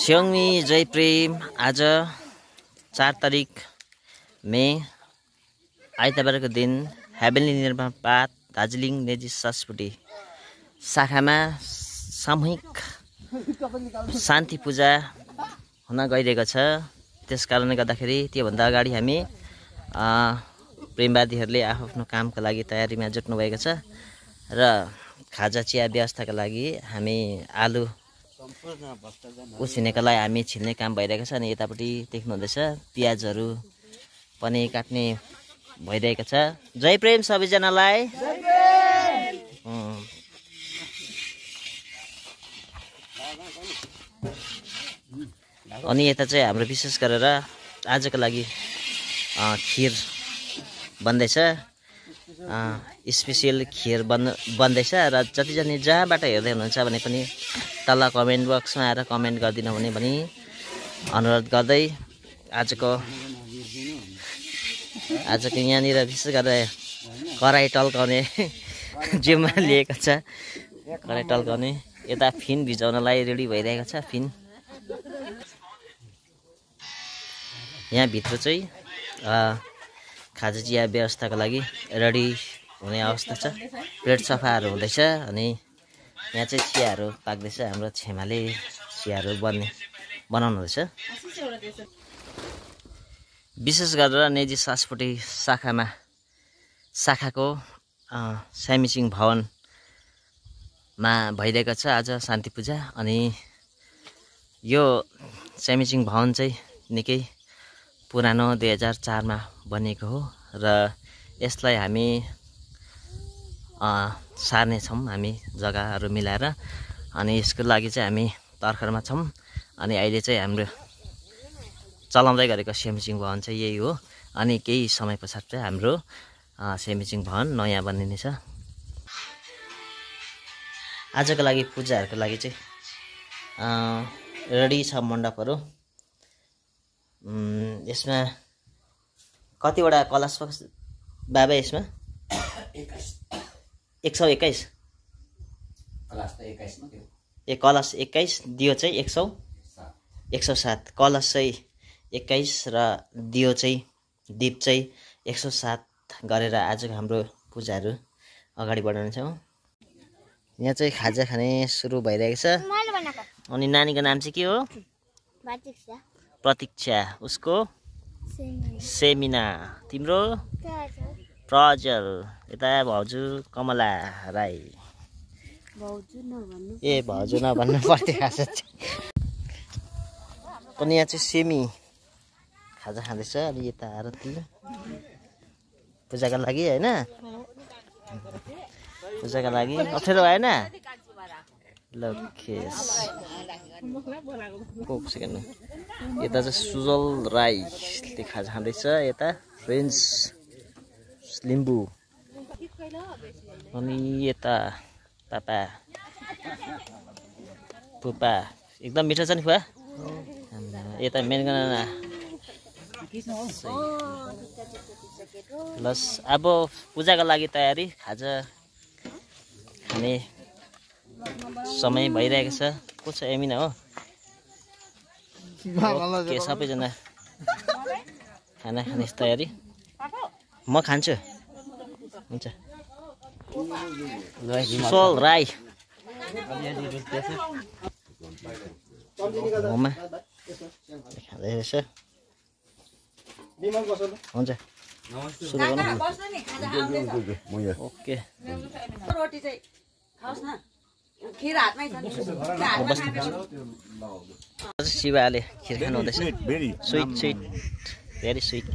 स्योङमी जयप्रेम आज 4 तारिक मे आइतबारको दिन हेभेनली निर्माणपात दार्जिलिङ नेजी संस्कृति शाखामा सामूहिक शान्ति पूजा हुन गइरहेको छ। त्यस कारणले गर्दाखेरि त्योभन्दा अगाडि हामी प्रेमवादीहरूले आफ्नो कामको लागि तयारीमा जुट्नु भएको छ र खाजा चिया व्यवस्थाका लागि हामी आलु उसिनेको लागि हामी छिल्ने काम भइरहेको छ। अनि यतापट्टि देख्नुहुँदैछ प्याजहरू पनि काट्ने भइरहेको छ। जय प्रेम सबैजनालाई। अनि यता चाहिँ हाम्रो विशेष गरेर आजको लागि खिर बन्दैछ। स्पेसियल खिर बन्दैछ र जतिजना जहाँबाट हेर्दै हुनुहुन्छ भने पनि तल कमेन्ट बक्समा आएर कमेन्ट गरिदिनु हुने भनी अनुरोध गर्दै आजको यहाँनिर विशेष गरेर कराई टल्काउने जिम्मा लिएको छ। कराई टल्काउने यता फिन भिजाउनलाई रेडी भइरहेको छ। फिन यहाँभित्र चाहिँ खाजा चिया व्यवस्थाको लागि रेडी हुने अवस्था छ। प्लेट सफाहरू हुँदैछ अनि यहाँ चाहिँ चियाहरू पाक्दैछ। हाम्रो छेमाले चियाहरू बनाउनु हुँदैछ। विशेष गरेर नेजी संस्कृति शाखाको सामिचिङ भवनमा भइरहेको छ आज शान्ति पूजा। अनि यो सामिचिङ भवन चाहिँ निकै पुरानो 2004 मा बनेको हो र यसलाई हामी सार्ने छौँ हामी जग्गाहरू मिलाएर। अनि यसको लागि चाहिँ हामी तर्खरमा छौँ। अनि अहिले चाहिँ हाम्रो चलाउँदै गरेको सामिचिङ भवन चाहिँ यही हो। अनि केही समय पश्चात चाहिँ हाम्रो सामिचिङ भवन नयाँ बनिनेछ। आजको लागि पूजाहरूको लागि चाहिँ रेडी छ मण्डपहरू। यसमा कतिवटा कलश बाबा यसमा 121 कलश 21 दियो चाहिँ 107 कलश चाहिँ 21 र दियो चाहिँ दीप चाहिँ 107 गरेर आजको हाम्रो पूजाहरू अगाडि बढाउनेछौँ। यहाँ चाहिँ खाजा खाने सुरु भइरहेको छ। अनि नानीको नाम चाहिँ के हो? प्रतीक्षा। उसको सेमिना। तिम्रो? प्रजल। यता भाउजू कमला राई। ए भाउजू नभन्नु पर्थ्यो खाजा पनि। यहाँ चाहिँ सेमी खाजा खाँदैछ। अनि यता आरती पूजाको लागि होइन? पूजाको लागि अप्ठ्यारो भएन? लखेस सेकेन्ड। यता चाहिँ सुजल राईले खाजा खाँदैछ। यता फ्रेन्ड्स लिम्बू। अनि यता पापा पुपा एकदम मिठो छ नि फुवा। यता मेनगना लस। अब पूजाको लागि तयारी खाजा खाने समय भइरहेको छ। को छ? एमिना हो। के सबैजना खाना खाने तयारी। म खान्छु। हुन्छ। सुजल राई मोमा खाँदै रहेछ। हुन्छ सुरु गर्नु। ओके शिवाले खिर खानु हुँदैछ। Sweet very sweet.